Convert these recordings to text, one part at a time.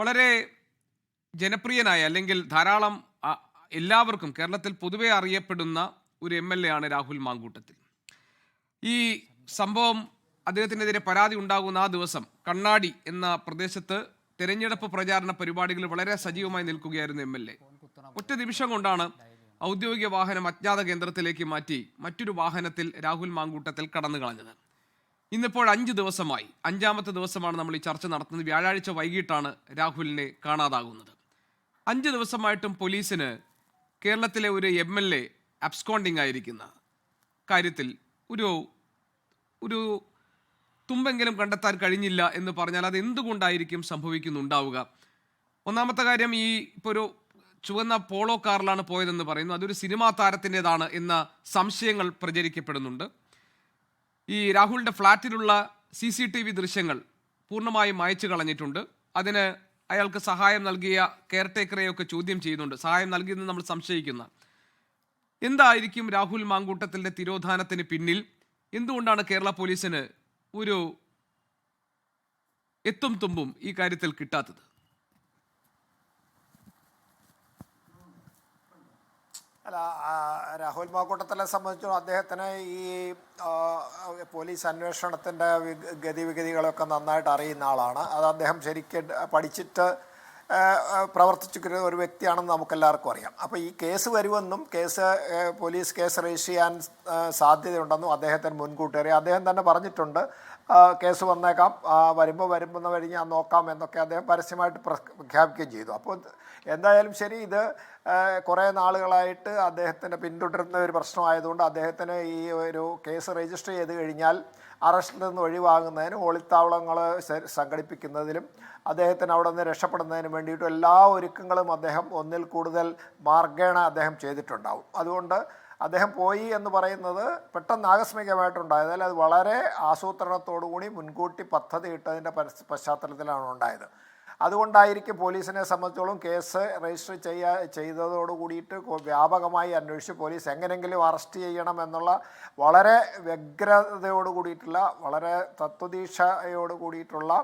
വളരെ ജനപ്രിയനായ അല്ലെങ്കിൽ ധാരാളം എല്ലാവർക്കും കേരളത്തിൽ പൊതുവെ അറിയപ്പെടുന്ന ഒരു MLA ആണ് രാഹുൽ മാങ്കൂട്ടത്തിൽ. ഈ സംഭവം അദ്ദേഹത്തിനെതിരെ പരാതി ഉണ്ടാകുന്ന ആ ദിവസം കണ്ണാടി എന്ന പ്രദേശത്ത് തെരഞ്ഞെടുപ്പ് പ്രചാരണ പരിപാടികൾ വളരെ സജീവമായി നിൽക്കുകയായിരുന്നു MLA. ഒറ്റ നിമിഷം കൊണ്ടാണ് ഔദ്യോഗിക വാഹനം അജ്ഞാത കേന്ദ്രത്തിലേക്ക് മാറ്റി മറ്റൊരു വാഹനത്തിൽ രാഹുൽ മാങ്കൂട്ടത്തിൽ കടന്നു കളഞ്ഞത്. ഇന്നിപ്പോൾ 5 ദിവസമായി, 5ാമത്തെ ദിവസമാണ് നമ്മൾ ഈ ചർച്ച നടത്തുന്നത്. വ്യാഴാഴ്ച വൈകിട്ടാണ് രാഹുലിനെ കാണാതാകുന്നത്. 5 ദിവസമായിട്ടും പോലീസിന് കേരളത്തിലെ ഒരു MLA അബ്സ്കോണ്ടിങ് ആയിരിക്കുന്ന കാര്യത്തിൽ ഒരു തുമ്പെങ്കിലും കണ്ടെത്താൻ കഴിഞ്ഞില്ല എന്ന് പറഞ്ഞാൽ അത് എന്തുകൊണ്ടായിരിക്കും സംഭവിക്കുന്നുണ്ടാവുക? ഒന്നാമത്തെ കാര്യം, ഇപ്പോൾ ഒരു ചുവന്ന പോളോ കാറിലാണ് പോയതെന്ന് പറയുന്നു. അതൊരു സിനിമാ താരത്തിൻ്റെതാണ് എന്ന സംശയങ്ങൾ പ്രചരിക്കപ്പെടുന്നുണ്ട്. ഈ രാഹുലിൻ്റെ ഫ്ലാറ്റിലുള്ള CCTV ദൃശ്യങ്ങൾ പൂർണ്ണമായും മായ്ച്ചു കളഞ്ഞിട്ടുണ്ട്. അതിന് അയാൾക്ക് സഹായം നൽകിയ കെയർടേക്കറെയൊക്കെ ചോദ്യം ചെയ്യുന്നുണ്ട്. സഹായം നൽകിയെന്ന് നമ്മൾ സംശയിക്കുന്ന എന്തായിരിക്കും രാഹുൽ മാങ്കൂട്ടത്തിൻ്റെ തിരോധാനത്തിന് പിന്നിൽ? എന്തുകൊണ്ടാണ് കേരള പോലീസിന് ഒരു എത്തും തുമ്പും ഈ കാര്യത്തിൽ കിട്ടാത്തത്? അല്ല, രാഹുൽ മാങ്കൂട്ടത്തിനെ സംബന്ധിച്ചും അദ്ദേഹത്തിന് ഈ പോലീസ് അന്വേഷണത്തിൻ്റെ ഗതിവിഗതികളൊക്കെ നന്നായിട്ട് അറിയുന്ന ആളാണ്. അത് അദ്ദേഹം ശരിക്കും പഠിച്ചിട്ട് പ്രവർത്തിച്ചിരിക്കുന്ന ഒരു വ്യക്തിയാണെന്ന് നമുക്കെല്ലാവർക്കും അറിയാം. അപ്പോൾ ഈ കേസ് വരുമെന്നും പോലീസ് കേസ് രജിസ്റ്റർ ചെയ്യാൻ സാധ്യതയുണ്ടെന്നും അദ്ദേഹത്തിന് മുൻകൂട്ടി അറിയാം. അദ്ദേഹം തന്നെ പറഞ്ഞിട്ടുണ്ട്, കേസ് വന്നേക്കാം, വരുമ്പോൾ കഴിഞ്ഞ് നോക്കാം എന്നൊക്കെ അദ്ദേഹം പരസ്യമായിട്ട് പ്രഖ്യാപിക്കുകയും ചെയ്തു. അപ്പോൾ എന്തായാലും ശരി, ഇത് കുറേ നാളുകളായിട്ട് അദ്ദേഹത്തിന് പിന്തുടരുന്ന ഒരു പ്രശ്നമായതുകൊണ്ട് അദ്ദേഹത്തിന് ഈ ഒരു കേസ് രജിസ്റ്റർ ചെയ്ത് കഴിഞ്ഞാൽ അറസ്റ്റിൽ നിന്ന് ഒഴിവാകുന്നതിനും ഒളിത്താവളങ്ങൾ സംഘടിപ്പിക്കുന്നതിലും അദ്ദേഹത്തിന് അവിടെ നിന്ന് രക്ഷപ്പെടുന്നതിന് വേണ്ടിയിട്ടും എല്ലാ ഒരുക്കങ്ങളും അദ്ദേഹം ഒന്നിൽ കൂടുതൽ മാർഗേണ അദ്ദേഹം ചെയ്തിട്ടുണ്ടാവും. അതുകൊണ്ട് അദ്ദേഹം പോയി എന്ന് പറയുന്നത് പെട്ടെന്ന് ആകസ്മികമായിട്ടുണ്ടായത്. അത് വളരെ ആസൂത്രണത്തോടുകൂടി മുൻകൂട്ടി പദ്ധതി ഇട്ടതിൻ്റെ പശ്ചാത്തലത്തിലാണ് ഉണ്ടായത്. അതുകൊണ്ടായിരിക്കും പോലീസിനെ സംബന്ധിച്ചോളം കേസ് രജിസ്റ്റർ ചെയ്തതോട് കൂടിയിട്ട് വ്യാപകമായി അന്വേഷിച്ച് പോലീസ് എങ്ങനെയെങ്കിലും അറസ്റ്റ് ചെയ്യണം എന്നുള്ള വളരെ വ്യഗ്രതയോട് കൂടിയിട്ടുള്ള, വളരെ തത്വദീക്ഷയോട് കൂടിയിട്ടുള്ള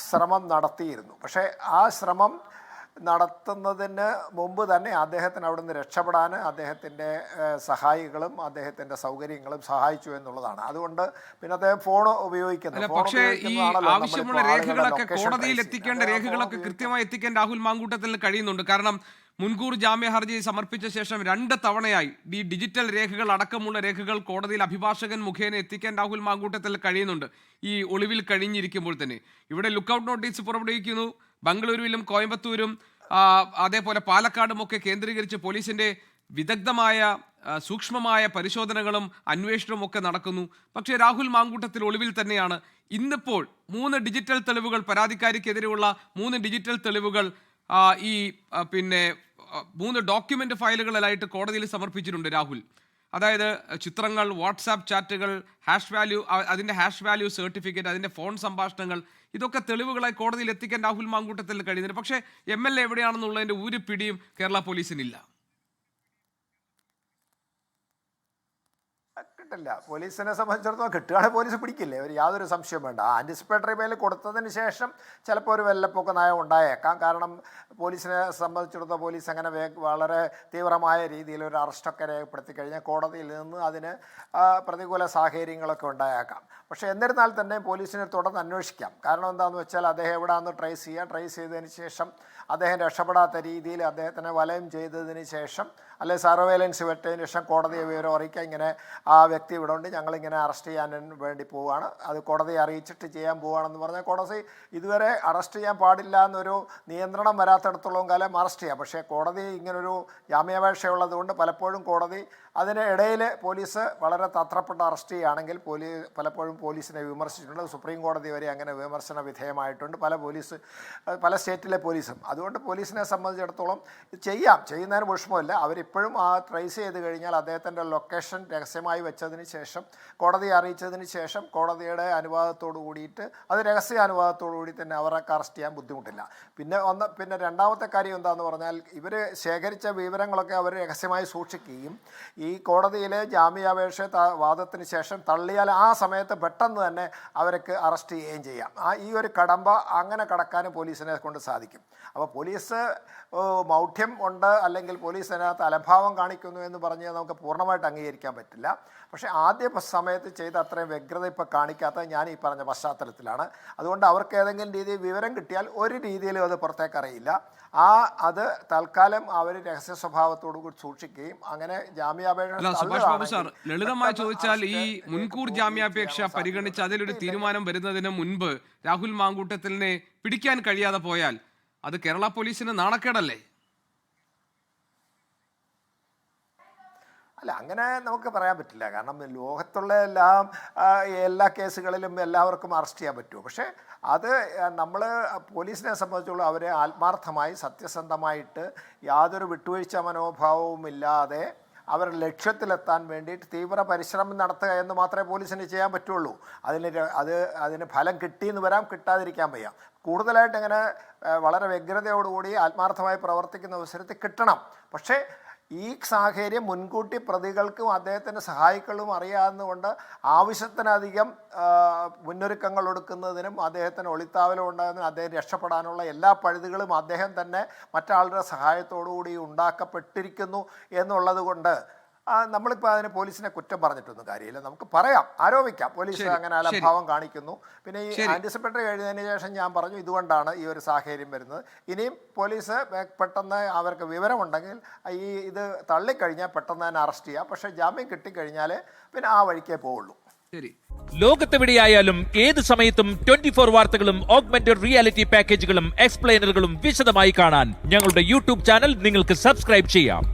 ശ്രമം നടത്തിയിരുന്നു. പക്ഷേ ആ ശ്രമം നടത്തുന്നതിന് മുമ്പ് തന്നെ അദ്ദേഹത്തിന് അവിടെ നിന്ന് രക്ഷപ്പെടാൻ അദ്ദേഹത്തിൻ്റെ സഹായികളും അദ്ദേഹത്തിൻ്റെ സൗകര്യങ്ങളും സഹായിച്ചു എന്നുള്ളതാണ്. അതുകൊണ്ട് പിന്നെ അദ്ദേഹം ഫോൺ ഉപയോഗിക്കുന്നത്. പക്ഷേ ഈ ആവശ്യമുള്ള രേഖകളൊക്കെ കോടതിയിൽ എത്തിക്കേണ്ട രേഖകളൊക്കെ കൃത്യമായി എത്തിക്കാൻ രാഹുൽ മാങ്കൂട്ടത്തിന് കഴിയുന്നുണ്ട്. കാരണം മുൻകൂർ ജാമ്യ ഹർജി സമർപ്പിച്ച ശേഷം 2 തവണയായി ഈ ഡിജിറ്റൽ രേഖകൾ അടക്കമുള്ള രേഖകൾ കോടതിയിൽ അഭിഭാഷകൻ മുഖേന എത്തിക്കാൻ രാഹുൽ മാങ്കൂട്ടത്തിൽ കഴിയുന്നുണ്ട്. ഈ ഒളിവിൽ കഴിഞ്ഞിരിക്കുമ്പോൾ തന്നെ ഇവിടെ ലുക്കൌട്ട് നോട്ടീസ് പുറപ്പെടുവിക്കുന്നു. ബംഗളൂരുവിലും കോയമ്പത്തൂരും അതേപോലെ പാലക്കാടും ഒക്കെ കേന്ദ്രീകരിച്ച് പോലീസിൻ്റെ വിദഗ്ധമായ സൂക്ഷ്മമായ പരിശോധനകളും അന്വേഷണവും ഒക്കെ നടക്കുന്നു. പക്ഷേ രാഹുൽ മാങ്കൂട്ടത്തിൽ ഒളിവിൽ തന്നെയാണ്. ഇന്നിപ്പോൾ 3 ഡിജിറ്റൽ തെളിവുകൾ, പരാതിക്കാരിക്കെതിരെയുള്ള 3 ഡിജിറ്റൽ തെളിവുകൾ ഈ 3 ഡോക്യുമെൻ്റ് ഫയലുകളിലായിട്ട് കോടതിയിൽ സമർപ്പിച്ചിട്ടുണ്ട് രാഹുൽ. അതായത് ചിത്രങ്ങൾ, വാട്സാപ്പ് ചാറ്റുകൾ, അതിൻ്റെ ഹാഷ് വാല്യൂ സർട്ടിഫിക്കറ്റ്, അതിൻ്റെ ഫോൺ സംഭാഷണങ്ങൾ, ഇതൊക്കെ തെളിവുകളായി കോടതിയിൽ എത്തിക്കാൻ രാഹുൽ മാങ്കൂട്ടത്തിൽ കഴിയുന്നുണ്ട്. പക്ഷേ MLA എവിടെയാണെന്നുള്ളതിൻ്റെ ഒരു പിടിയും കേരള പോലീസിനില്ല. കിട്ടില്ല. പോലീസിനെ സംബന്ധിച്ചിടത്തോളം കിട്ടുകയാണെങ്കിൽ പോലീസ് പിടിക്കില്ലേ, ഒരു യാതൊരു സംശയവും വേണ്ട. ആൻറ്റിസിപ്പേറ്ററി ബെയിൽ കൊടുത്തതിന് ശേഷം ചിലപ്പോൾ ഒരു വെള്ളപ്പൊക്ക നയം ഉണ്ടായേക്കാം. കാരണം പോലീസിനെ സംബന്ധിച്ചിടത്തോളം പോലീസ് അങ്ങനെ വളരെ തീവ്രമായ രീതിയിൽ ഒരു അറസ്റ്റൊക്കെ രേഖപ്പെടുത്തി കഴിഞ്ഞാൽ കോടതിയിൽ നിന്ന് അതിന് പ്രതികൂല സാഹചര്യങ്ങളൊക്കെ ഉണ്ടായേക്കാം. പക്ഷേ എന്നിരുന്നാൽ തന്നെ പോലീസിനെ തുടർന്ന് അന്വേഷിക്കാം. കാരണം എന്താണെന്ന് വെച്ചാൽ അദ്ദേഹം എവിടെയാണെന്ന് ട്രേസ് ചെയ്തതിന് ശേഷം അദ്ദേഹം രക്ഷപ്പെടാത്ത രീതിയിൽ അദ്ദേഹത്തിനെ വലയം ചെയ്തതിന് ശേഷം, അല്ലെങ്കിൽ സർവൈലൻസ് വെട്ടതിന് ശേഷം കോടതിയെ വിവരം അറിയിക്കുക, ഇങ്ങനെ ആ വ്യക്തി ഇവിടെ ഉണ്ട്, ഞങ്ങളിങ്ങനെ അറസ്റ്റ് ചെയ്യാൻ വേണ്ടി പോവുകയാണ്, അത് കോടതിയെ അറിയിച്ചിട്ട് ചെയ്യാൻ പോവുകയാണെന്ന് പറഞ്ഞാൽ കോടതി ഇതുവരെ അറസ്റ്റ് ചെയ്യാൻ പാടില്ല എന്നൊരു നിയന്ത്രണം വരാത്തിടത്തോളം കാലം അറസ്റ്റ് ചെയ്യാം. പക്ഷേ കോടതി ഇങ്ങനൊരു ജാമ്യാപേക്ഷ ഉള്ളതുകൊണ്ട് പലപ്പോഴും കോടതി അതിന് ഇടയിൽ പോലീസ് വളരെ തത്രപ്പെട്ട് അറസ്റ്റ് ചെയ്യുകയാണെങ്കിൽ പലപ്പോഴും പോലീസിനെ വിമർശിച്ചിട്ടുണ്ട്. സുപ്രീം കോടതി വരെ അങ്ങനെ വിമർശന വിധേയമായിട്ടുണ്ട് പല സ്റ്റേറ്റിലെ പോലീസും. അതുകൊണ്ട് പോലീസിനെ സംബന്ധിച്ചിടത്തോളം ചെയ്യുന്നതിന് വിഷമമില്ല. അവരിപ്പോഴും ട്രേസ് ചെയ്ത് കഴിഞ്ഞാൽ അദ്ദേഹത്തിൻ്റെ ലൊക്കേഷൻ രഹസ്യമായി വെച്ചതിന് ശേഷം, കോടതിയെ അറിയിച്ചതിന് ശേഷം, കോടതിയുടെ അനുവാദത്തോടു കൂടിയിട്ട്, അത് രഹസ്യ അനുവാദത്തോടു കൂടി തന്നെ അവരൊക്കെ അറസ്റ്റ് ചെയ്യാൻ ബുദ്ധിമുട്ടില്ല. പിന്നെ രണ്ടാമത്തെ കാര്യം എന്താണെന്ന് പറഞ്ഞാൽ, ഇവർ ശേഖരിച്ച വിവരങ്ങളൊക്കെ അവർ രഹസ്യമായി സൂക്ഷിക്കുകയും ഈ കോടതിയിലെ ജാമ്യാപേക്ഷ വാദത്തിന് ശേഷം തള്ളിയാൽ ആ സമയത്ത് പെട്ടെന്ന് തന്നെ അവർക്ക് അറസ്റ്റ് ചെയ്യുകയും ചെയ്യാം. ഈ ഒരു കടമ്പ അങ്ങനെ കടക്കാനും പോലീസിനെ കൊണ്ട് സാധിക്കും. അപ്പോൾ പോലീസ് മൗഢ്യം ഉണ്ട് അല്ലെങ്കിൽ പോലീസ് അതിനകത്ത് അലംഭാവം കാണിക്കുന്നു എന്ന് പറഞ്ഞാൽ നമുക്ക് പൂർണ്ണമായിട്ട് അംഗീകരിക്കാൻ പറ്റില്ല. പക്ഷേ ആദ്യ സമയത്ത് ചെയ്ത അത്രയും വ്യഗ്രത ഇപ്പോൾ കാണിക്കാത്തത് ഞാൻ ഈ പറഞ്ഞ പശ്ചാത്തലത്തിലാണ്. അതുകൊണ്ട് അവർക്ക് ഏതെങ്കിലും രീതിയിൽ വിവരം കിട്ടിയാൽ ഒരു രീതിയിലും അത് പുറത്തേക്ക് അറിയില്ല. അത് തൽക്കാലം അവർ രഹസ്യ സ്വഭാവത്തോടു കൂടി സൂക്ഷിക്കുകയും അങ്ങനെ ജാമ്യാപേക്ഷ ലളിതമായി ചോദിച്ചാൽ ഈ മുൻകൂർ ജാമ്യാപേക്ഷ പരിഗണിച്ച് അതിലൊരു തീരുമാനം വരുന്നതിന് മുൻപ് രാഹുൽ മാങ്കൂട്ടത്തിലിനെ പിടിക്കാൻ കഴിയാതെ പോയാൽ അത് കേരള പോലീസിന് നാണക്കേടല്ലേ? അല്ല, അങ്ങനെ നമുക്ക് പറയാൻ പറ്റില്ല. കാരണം ലോകത്തുള്ള എല്ലാ കേസുകളിലും എല്ലാവർക്കും അറസ്റ്റ് ചെയ്യാൻ പറ്റുമോ? പക്ഷേ അത് നമ്മൾ പോലീസിനെ സംബന്ധിച്ചുള്ള അവരെ ആത്മാർത്ഥമായി സത്യസന്ധമായിട്ട് യാതൊരു വിട്ടുവീഴ്ച മനോഭാവവും ഇല്ലാതെ അവരുടെ ലക്ഷ്യത്തിലെത്താൻ വേണ്ടിയിട്ട് തീവ്ര പരിശ്രമം നടത്തുക എന്ന് മാത്രമേ പോലീസിന് ചെയ്യാൻ പറ്റുള്ളൂ. അതിന് ഫലം കിട്ടിയെന്ന് വരാം, കിട്ടാതിരിക്കാൻ വയ്യ. കൂടുതലായിട്ട് ഇങ്ങനെ വളരെ വ്യഗ്രതയോടുകൂടി ആത്മാർത്ഥമായി പ്രവർത്തിക്കുന്ന അവസരത്തിൽ കിട്ടണം. പക്ഷേ ഈ സാഹചര്യം മുൻകൂട്ടി പ്രതികൾക്കും അദ്ദേഹത്തിൻ്റെ സഹായികളും അറിയാവുന്നതുകൊണ്ട് ആവശ്യത്തിനധികം മുന്നൊരുക്കങ്ങൾ എടുക്കുന്നതിനും അദ്ദേഹത്തിന് ഒളിത്താവലം ഉണ്ടാകുന്നതിനും അദ്ദേഹം രക്ഷപ്പെടാനുള്ള എല്ലാ പഴുതുകളും അദ്ദേഹം തന്നെ മറ്റാളുടെ സഹായത്തോടുകൂടി ഉണ്ടാക്കപ്പെട്ടിരിക്കുന്നു എന്നുള്ളത് കൊണ്ട് നമ്മളിപ്പോൾ അതിന് പോലീസിനെ കുറ്റം പറഞ്ഞിട്ടൊന്നും കാര്യമില്ല. നമുക്ക് പറയാം, ആരോപിക്കാം പോലീസ് അങ്ങനെ അലംഭാവം കാണിക്കുന്നു. പിന്നെ ഈ ആൻറ്റിസിപ്പേറ്ററി കഴിഞ്ഞതിന് ശേഷം ഞാൻ പറഞ്ഞു ഇതുകൊണ്ടാണ് ഈ ഒരു സാഹചര്യം വരുന്നത്. ഇനിയും പോലീസ് പെട്ടെന്ന് അവർക്ക് വിവരമുണ്ടെങ്കിൽ ഇത് തള്ളിക്കഴിഞ്ഞാൽ പെട്ടെന്ന് തന്നെ അറസ്റ്റ് ചെയ്യാം. പക്ഷേ ജാമ്യം കിട്ടിക്കഴിഞ്ഞാൽ പിന്നെ ആ വഴിക്കേ പോവുള്ളൂ. ശരി. ലോകത്തെവിടെയായാലും ഏത് സമയത്തും 24 വാർത്തകളും ഓഗ്മെന്റഡ് റിയാലിറ്റി പാക്കേജുകളും എക്സ്പ്ലെയിനറുകളും വിശദമായി കാണാൻ ഞങ്ങളുടെ യൂട്യൂബ് ചാനൽ നിങ്ങൾക്ക് സബ്സ്ക്രൈബ് ചെയ്യാം.